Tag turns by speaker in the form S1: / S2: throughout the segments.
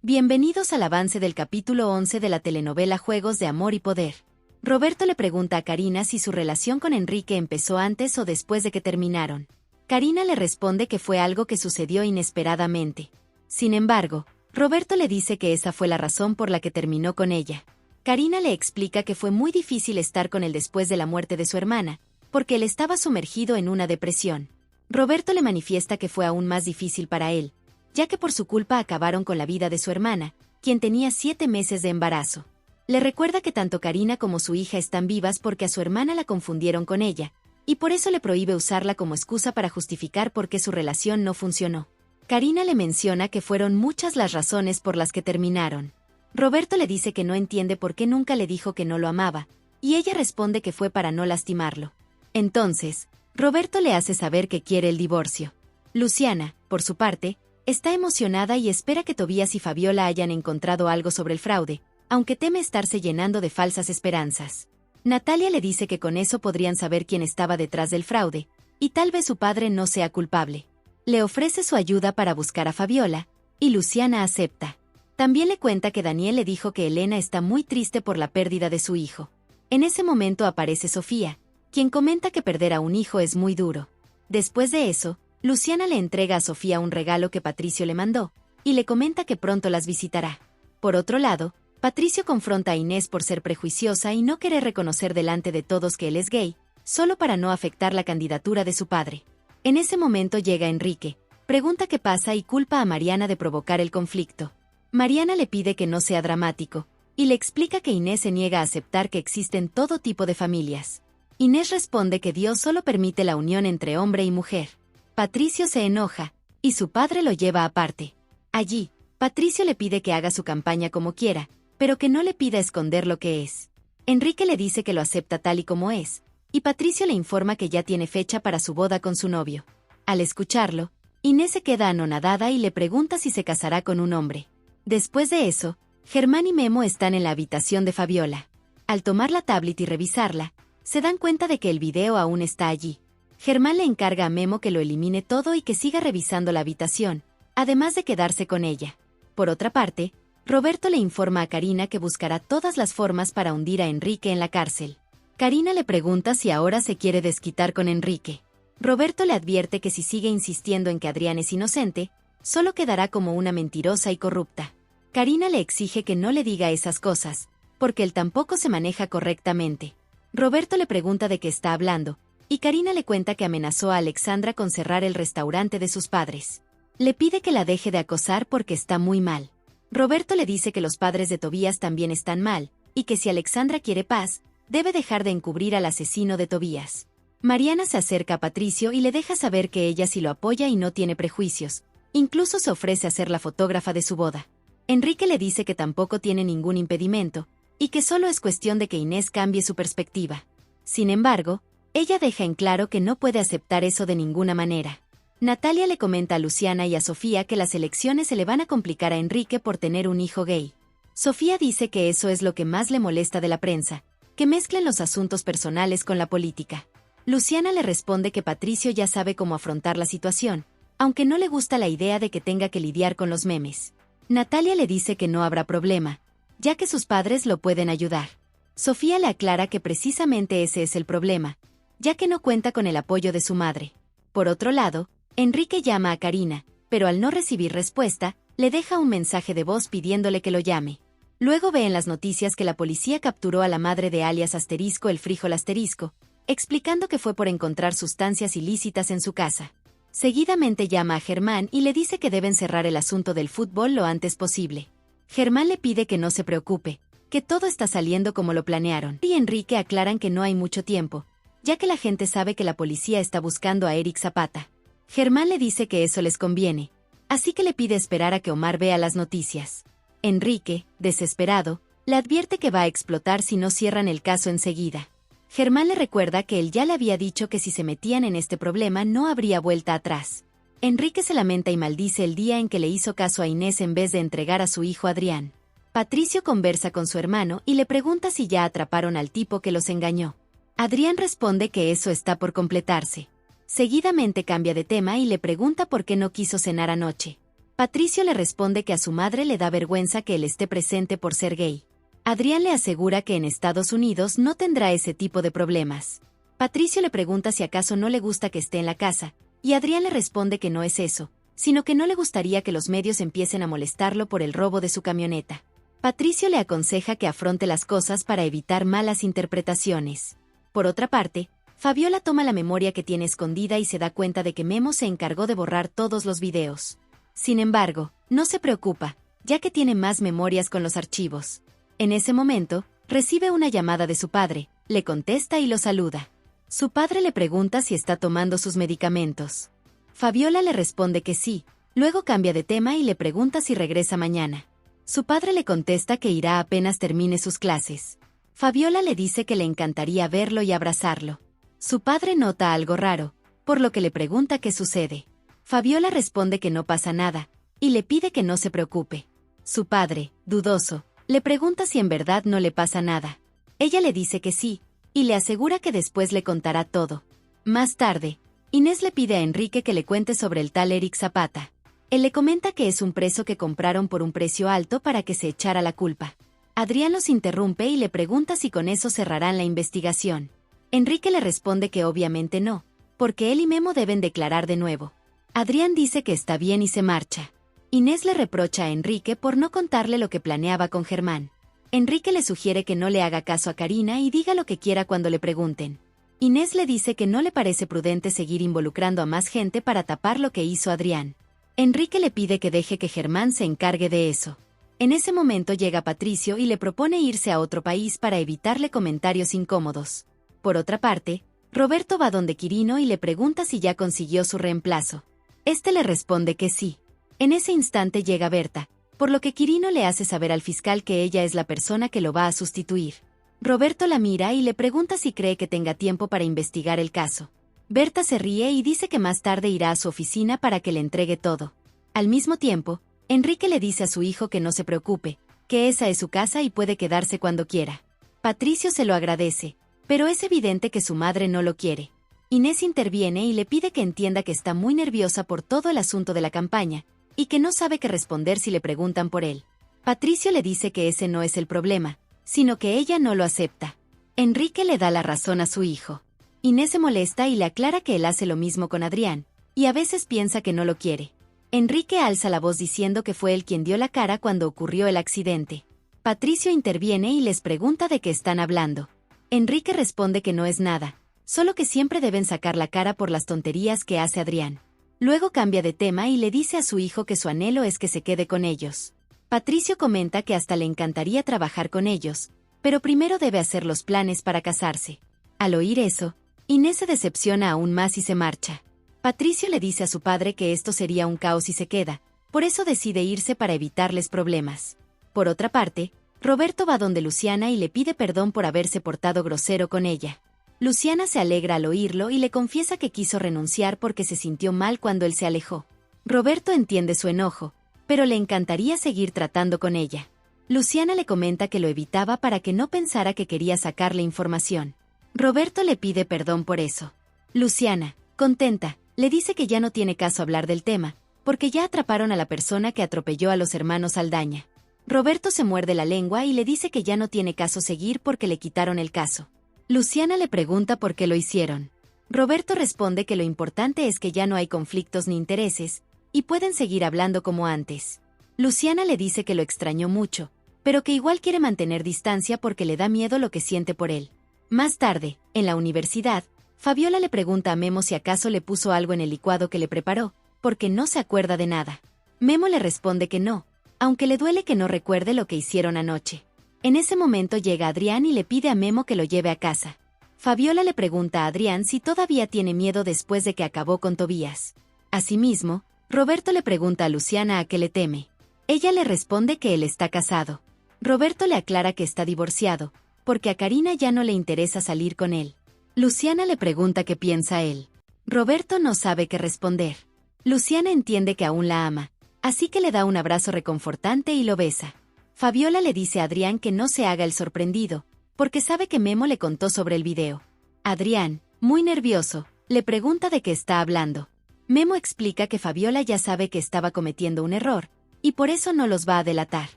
S1: Bienvenidos al avance del capítulo 11 de la telenovela Juegos de Amor y Poder. Roberto le pregunta a Karina si su relación con Enrique empezó antes o después de que terminaron. Karina le responde que fue algo que sucedió inesperadamente. Sin embargo, Roberto le dice que esa fue la razón por la que terminó con ella. Karina le explica que fue muy difícil estar con él después de la muerte de su hermana, porque él estaba sumergido en una depresión. Roberto le manifiesta que fue aún más difícil para él, ya que por su culpa acabaron con la vida de su hermana, quien tenía 7 meses de embarazo. Le recuerda que tanto Karina como su hija están vivas porque a su hermana la confundieron con ella, y por eso le prohíbe usarla como excusa para justificar por qué su relación no funcionó. Karina le menciona que fueron muchas las razones por las que terminaron. Roberto le dice que no entiende por qué nunca le dijo que no lo amaba, y ella responde que fue para no lastimarlo. Entonces, Roberto le hace saber que quiere el divorcio. Luciana, por su parte, está emocionada y espera que Tobías y Fabiola hayan encontrado algo sobre el fraude, aunque teme estarse llenando de falsas esperanzas. Natalia le dice que con eso podrían saber quién estaba detrás del fraude, y tal vez su padre no sea culpable. Le ofrece su ayuda para buscar a Fabiola, y Luciana acepta. También le cuenta que Daniel le dijo que Elena está muy triste por la pérdida de su hijo. En ese momento aparece Sofía, quien comenta que perder a un hijo es muy duro. Después de eso, Luciana le entrega a Sofía un regalo que Patricio le mandó, y le comenta que pronto las visitará. Por otro lado, Patricio confronta a Inés por ser prejuiciosa y no querer reconocer delante de todos que él es gay, solo para no afectar la candidatura de su padre. En ese momento llega Enrique, pregunta qué pasa y culpa a Mariana de provocar el conflicto. Mariana le pide que no sea dramático, y le explica que Inés se niega a aceptar que existen todo tipo de familias. Inés responde que Dios solo permite la unión entre hombre y mujer. Patricio se enoja, y su padre lo lleva aparte. Allí, Patricio le pide que haga su campaña como quiera, pero que no le pida esconder lo que es. Enrique le dice que lo acepta tal y como es, y Patricio le informa que ya tiene fecha para su boda con su novio. Al escucharlo, Inés se queda anonadada y le pregunta si se casará con un hombre. Después de eso, Germán y Memo están en la habitación de Fabiola. Al tomar la tablet y revisarla, se dan cuenta de que el video aún está allí. Germán le encarga a Memo que lo elimine todo y que siga revisando la habitación, además de quedarse con ella. Por otra parte, Roberto le informa a Karina que buscará todas las formas para hundir a Enrique en la cárcel. Karina le pregunta si ahora se quiere desquitar con Enrique. Roberto le advierte que si sigue insistiendo en que Adrián es inocente, solo quedará como una mentirosa y corrupta. Karina le exige que no le diga esas cosas, porque él tampoco se maneja correctamente. Roberto le pregunta de qué está hablando, y Karina le cuenta que amenazó a Alexandra con cerrar el restaurante de sus padres. Le pide que la deje de acosar porque está muy mal. Roberto le dice que los padres de Tobías también están mal, y que si Alexandra quiere paz, debe dejar de encubrir al asesino de Tobías. Mariana se acerca a Patricio y le deja saber que ella sí lo apoya y no tiene prejuicios. Incluso se ofrece a ser la fotógrafa de su boda. Enrique le dice que tampoco tiene ningún impedimento, y que solo es cuestión de que Inés cambie su perspectiva. Sin embargo, ella deja en claro que no puede aceptar eso de ninguna manera. Natalia le comenta a Luciana y a Sofía que las elecciones se le van a complicar a Enrique por tener un hijo gay. Sofía dice que eso es lo que más le molesta de la prensa, que mezclen los asuntos personales con la política. Luciana le responde que Patricio ya sabe cómo afrontar la situación, aunque no le gusta la idea de que tenga que lidiar con los memes. Natalia le dice que no habrá problema, ya que sus padres lo pueden ayudar. Sofía le aclara que precisamente ese es el problema, ya que no cuenta con el apoyo de su madre. Por otro lado, Enrique llama a Karina, pero al no recibir respuesta, le deja un mensaje de voz pidiéndole que lo llame. Luego ve en las noticias que la policía capturó a la madre de alias Asterisco el Frijol Asterisco, explicando que fue por encontrar sustancias ilícitas en su casa. Seguidamente llama a Germán y le dice que deben cerrar el asunto del fútbol lo antes posible. Germán le pide que no se preocupe, que todo está saliendo como lo planearon. Y Enrique aclaran que no hay mucho tiempo, ya que la gente sabe que la policía está buscando a Eric Zapata. Germán le dice que eso les conviene, así que le pide esperar a que Omar vea las noticias. Enrique, desesperado, le advierte que va a explotar si no cierran el caso enseguida. Germán le recuerda que él ya le había dicho que si se metían en este problema no habría vuelta atrás. Enrique se lamenta y maldice el día en que le hizo caso a Inés en vez de entregar a su hijo Adrián. Patricio conversa con su hermano y le pregunta si ya atraparon al tipo que los engañó. Adrián responde que eso está por completarse. Seguidamente cambia de tema y le pregunta por qué no quiso cenar anoche. Patricio le responde que a su madre le da vergüenza que él esté presente por ser gay. Adrián le asegura que en Estados Unidos no tendrá ese tipo de problemas. Patricio le pregunta si acaso no le gusta que esté en la casa, y Adrián le responde que no es eso, sino que no le gustaría que los medios empiecen a molestarlo por el robo de su camioneta. Patricio le aconseja que afronte las cosas para evitar malas interpretaciones. Por otra parte, Fabiola toma la memoria que tiene escondida y se da cuenta de que Memo se encargó de borrar todos los videos. Sin embargo, no se preocupa, ya que tiene más memorias con los archivos. En ese momento, recibe una llamada de su padre, le contesta y lo saluda. Su padre le pregunta si está tomando sus medicamentos. Fabiola le responde que sí, luego cambia de tema y le pregunta si regresa mañana. Su padre le contesta que irá apenas termine sus clases. Fabiola le dice que le encantaría verlo y abrazarlo. Su padre nota algo raro, por lo que le pregunta qué sucede. Fabiola responde que no pasa nada, y le pide que no se preocupe. Su padre, dudoso, le pregunta si en verdad no le pasa nada. Ella le dice que sí, y le asegura que después le contará todo. Más tarde, Inés le pide a Enrique que le cuente sobre el tal Eric Zapata. Él le comenta que es un preso que compraron por un precio alto para que se echara la culpa. Adrián los interrumpe y le pregunta si con eso cerrarán la investigación. Enrique le responde que obviamente no, porque él y Memo deben declarar de nuevo. Adrián dice que está bien y se marcha. Inés le reprocha a Enrique por no contarle lo que planeaba con Germán. Enrique le sugiere que no le haga caso a Karina y diga lo que quiera cuando le pregunten. Inés le dice que no le parece prudente seguir involucrando a más gente para tapar lo que hizo Adrián. Enrique le pide que deje que Germán se encargue de eso. En ese momento llega Patricio y le propone irse a otro país para evitarle comentarios incómodos. Por otra parte, Roberto va donde Quirino y le pregunta si ya consiguió su reemplazo. Este le responde que sí. En ese instante llega Berta, por lo que Quirino le hace saber al fiscal que ella es la persona que lo va a sustituir. Roberto la mira y le pregunta si cree que tenga tiempo para investigar el caso. Berta se ríe y dice que más tarde irá a su oficina para que le entregue todo. Al mismo tiempo, Enrique le dice a su hijo que no se preocupe, que esa es su casa y puede quedarse cuando quiera. Patricio se lo agradece, pero es evidente que su madre no lo quiere. Inés interviene y le pide que entienda que está muy nerviosa por todo el asunto de la campaña, y que no sabe qué responder si le preguntan por él. Patricio le dice que ese no es el problema, sino que ella no lo acepta. Enrique le da la razón a su hijo. Inés se molesta y le aclara que él hace lo mismo con Adrián, y a veces piensa que no lo quiere. Enrique alza la voz diciendo que fue él quien dio la cara cuando ocurrió el accidente. Patricio interviene y les pregunta de qué están hablando. Enrique responde que no es nada, solo que siempre deben sacar la cara por las tonterías que hace Adrián. Luego cambia de tema y le dice a su hijo que su anhelo es que se quede con ellos. Patricio comenta que hasta le encantaría trabajar con ellos, pero primero debe hacer los planes para casarse. Al oír eso, Inés se decepciona aún más y se marcha. Patricio le dice a su padre que esto sería un caos y se queda, por eso decide irse para evitarles problemas. Por otra parte, Roberto va donde Luciana y le pide perdón por haberse portado grosero con ella. Luciana se alegra al oírlo y le confiesa que quiso renunciar porque se sintió mal cuando él se alejó. Roberto entiende su enojo, pero le encantaría seguir tratando con ella. Luciana le comenta que lo evitaba para que no pensara que quería sacarle información. Roberto le pide perdón por eso. Luciana, contenta, le dice que ya no tiene caso hablar del tema, porque ya atraparon a la persona que atropelló a los hermanos Aldaña. Roberto se muerde la lengua y le dice que ya no tiene caso seguir porque le quitaron el caso. Luciana le pregunta por qué lo hicieron. Roberto responde que lo importante es que ya no hay conflictos ni intereses, y pueden seguir hablando como antes. Luciana le dice que lo extrañó mucho, pero que igual quiere mantener distancia porque le da miedo lo que siente por él. Más tarde, en la universidad, Fabiola le pregunta a Memo si acaso le puso algo en el licuado que le preparó, porque no se acuerda de nada. Memo le responde que no, aunque le duele que no recuerde lo que hicieron anoche. En ese momento llega Adrián y le pide a Memo que lo lleve a casa. Fabiola le pregunta a Adrián si todavía tiene miedo después de que acabó con Tobías. Asimismo, Roberto le pregunta a Luciana a qué le teme. Ella le responde que él está casado. Roberto le aclara que está divorciado, porque a Karina ya no le interesa salir con él. Luciana le pregunta qué piensa él. Roberto no sabe qué responder. Luciana entiende que aún la ama, así que le da un abrazo reconfortante y lo besa. Fabiola le dice a Adrián que no se haga el sorprendido, porque sabe que Memo le contó sobre el video. Adrián, muy nervioso, le pregunta de qué está hablando. Memo explica que Fabiola ya sabe que estaba cometiendo un error, y por eso no los va a delatar.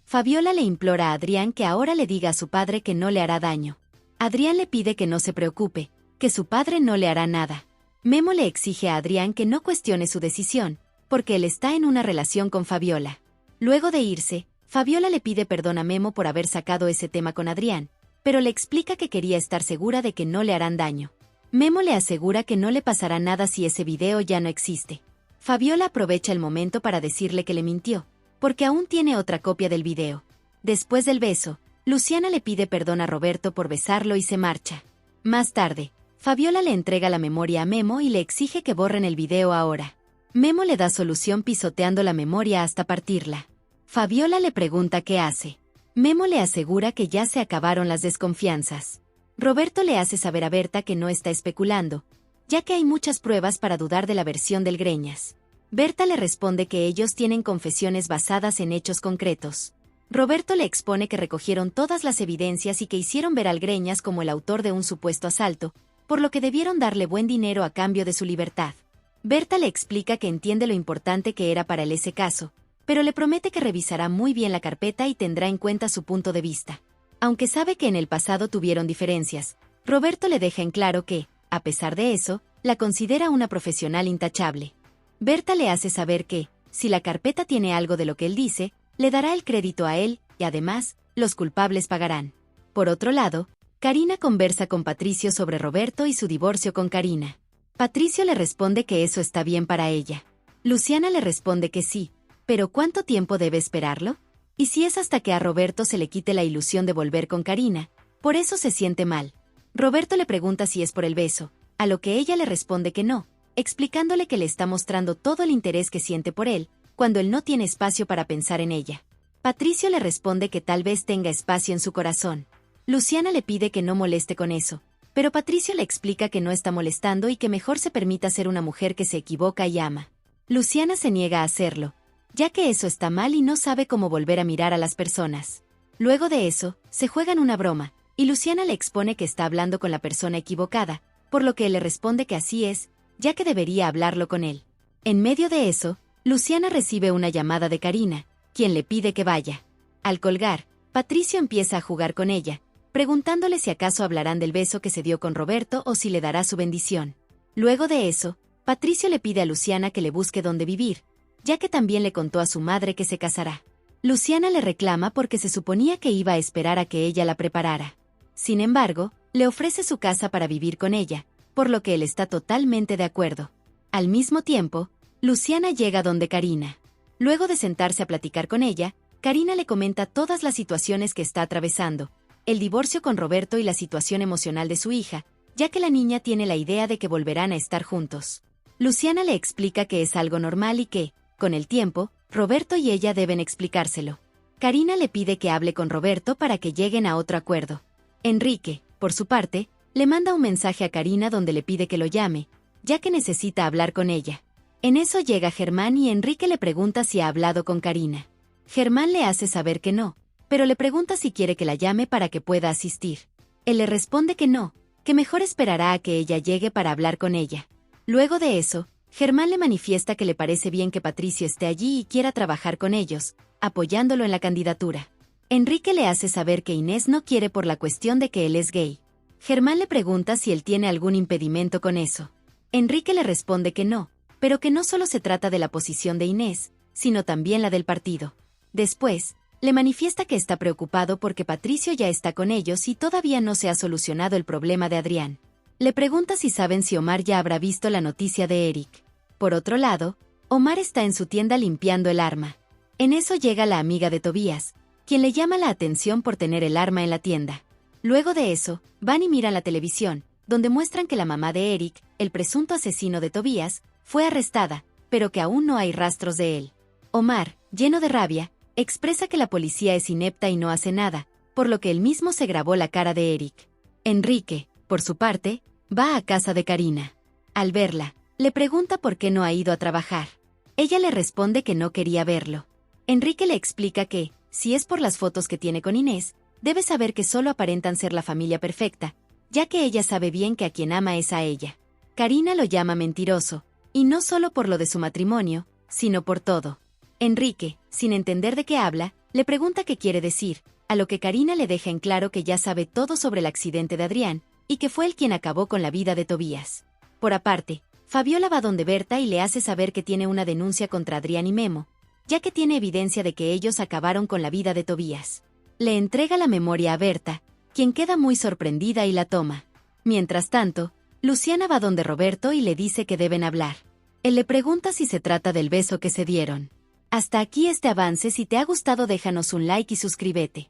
S1: Fabiola le implora a Adrián que ahora le diga a su padre que no le hará daño. Adrián le pide que no se preocupe, que su padre no le hará nada. Memo le exige a Adrián que no cuestione su decisión, porque él está en una relación con Fabiola. Luego de irse, Fabiola le pide perdón a Memo por haber sacado ese tema con Adrián, pero le explica que quería estar segura de que no le harán daño. Memo le asegura que no le pasará nada si ese video ya no existe. Fabiola aprovecha el momento para decirle que le mintió, porque aún tiene otra copia del video. Después del beso, Luciana le pide perdón a Roberto por besarlo y se marcha. Más tarde, Fabiola le entrega la memoria a Memo y le exige que borren el video ahora. Memo le da solución pisoteando la memoria hasta partirla. Fabiola le pregunta qué hace. Memo le asegura que ya se acabaron las desconfianzas. Roberto le hace saber a Berta que no está especulando, ya que hay muchas pruebas para dudar de la versión del Greñas. Berta le responde que ellos tienen confesiones basadas en hechos concretos. Roberto le expone que recogieron todas las evidencias y que hicieron ver al Greñas como el autor de un supuesto asalto, por lo que debieron darle buen dinero a cambio de su libertad. Berta le explica que entiende lo importante que era para él ese caso, pero le promete que revisará muy bien la carpeta y tendrá en cuenta su punto de vista. Aunque sabe que en el pasado tuvieron diferencias, Roberto le deja en claro que, a pesar de eso, la considera una profesional intachable. Berta le hace saber que, si la carpeta tiene algo de lo que él dice, le dará el crédito a él, y además, los culpables pagarán. Por otro lado, Karina conversa con Patricio sobre Roberto y su divorcio con Karina. Patricio le responde que eso está bien para ella. Luciana le responde que sí, pero ¿cuánto tiempo debe esperarlo? Y si es hasta que a Roberto se le quite la ilusión de volver con Karina, por eso se siente mal. Roberto le pregunta si es por el beso, a lo que ella le responde que no, explicándole que le está mostrando todo el interés que siente por él, cuando él no tiene espacio para pensar en ella. Patricio le responde que tal vez tenga espacio en su corazón. Luciana le pide que no moleste con eso, pero Patricio le explica que no está molestando y que mejor se permita ser una mujer que se equivoca y ama. Luciana se niega a hacerlo, ya que eso está mal y no sabe cómo volver a mirar a las personas. Luego de eso, se juegan una broma, y Luciana le expone que está hablando con la persona equivocada, por lo que él le responde que así es, ya que debería hablarlo con él. En medio de eso, Luciana recibe una llamada de Karina, quien le pide que vaya. Al colgar, Patricio empieza a jugar con ella, preguntándole si acaso hablarán del beso que se dio con Roberto o si le dará su bendición. Luego de eso, Patricio le pide a Luciana que le busque dónde vivir, ya que también le contó a su madre que se casará. Luciana le reclama porque se suponía que iba a esperar a que ella la preparara. Sin embargo, le ofrece su casa para vivir con ella, por lo que él está totalmente de acuerdo. Al mismo tiempo, Luciana llega donde Karina. Luego de sentarse a platicar con ella, Karina le comenta todas las situaciones que está atravesando, el divorcio con Roberto y la situación emocional de su hija, ya que la niña tiene la idea de que volverán a estar juntos. Luciana le explica que es algo normal y que, con el tiempo, Roberto y ella deben explicárselo. Karina le pide que hable con Roberto para que lleguen a otro acuerdo. Enrique, por su parte, le manda un mensaje a Karina donde le pide que lo llame, ya que necesita hablar con ella. En eso llega Germán y Enrique le pregunta si ha hablado con Karina. Germán le hace saber que no, pero le pregunta si quiere que la llame para que pueda asistir. Él le responde que no, que mejor esperará a que ella llegue para hablar con ella. Luego de eso, Germán le manifiesta que le parece bien que Patricio esté allí y quiera trabajar con ellos, apoyándolo en la candidatura. Enrique le hace saber que Inés no quiere por la cuestión de que él es gay. Germán le pregunta si él tiene algún impedimento con eso. Enrique le responde que no, pero que no solo se trata de la posición de Inés, sino también la del partido. Después, le manifiesta que está preocupado porque Patricio ya está con ellos y todavía no se ha solucionado el problema de Adrián. Le pregunta si saben si Omar ya habrá visto la noticia de Eric. Por otro lado, Omar está en su tienda limpiando el arma. En eso llega la amiga de Tobías, quien le llama la atención por tener el arma en la tienda. Luego de eso, van y miran la televisión, donde muestran que la mamá de Eric, el presunto asesino de Tobías, fue arrestada, pero que aún no hay rastros de él. Omar, lleno de rabia, expresa que la policía es inepta y no hace nada, por lo que él mismo se grabó la cara de Eric. Enrique, por su parte, va a casa de Karina. Al verla, le pregunta por qué no ha ido a trabajar. Ella le responde que no quería verlo. Enrique le explica que, si es por las fotos que tiene con Inés, debe saber que solo aparentan ser la familia perfecta, ya que ella sabe bien que a quien ama es a ella. Karina lo llama mentiroso, Y no solo por lo de su matrimonio, sino por todo. Enrique, sin entender de qué habla, le pregunta qué quiere decir, a lo que Karina le deja en claro que ya sabe todo sobre el accidente de Adrián, y que fue él quien acabó con la vida de Tobías. Por aparte, Fabiola va donde Berta y le hace saber que tiene una denuncia contra Adrián y Memo, ya que tiene evidencia de que ellos acabaron con la vida de Tobías. Le entrega la memoria a Berta, quien queda muy sorprendida y la toma. Mientras tanto, Luciana va donde Roberto y le dice que deben hablar. Él le pregunta si se trata del beso que se dieron. Hasta aquí este avance. Si te ha gustado déjanos un like y suscríbete.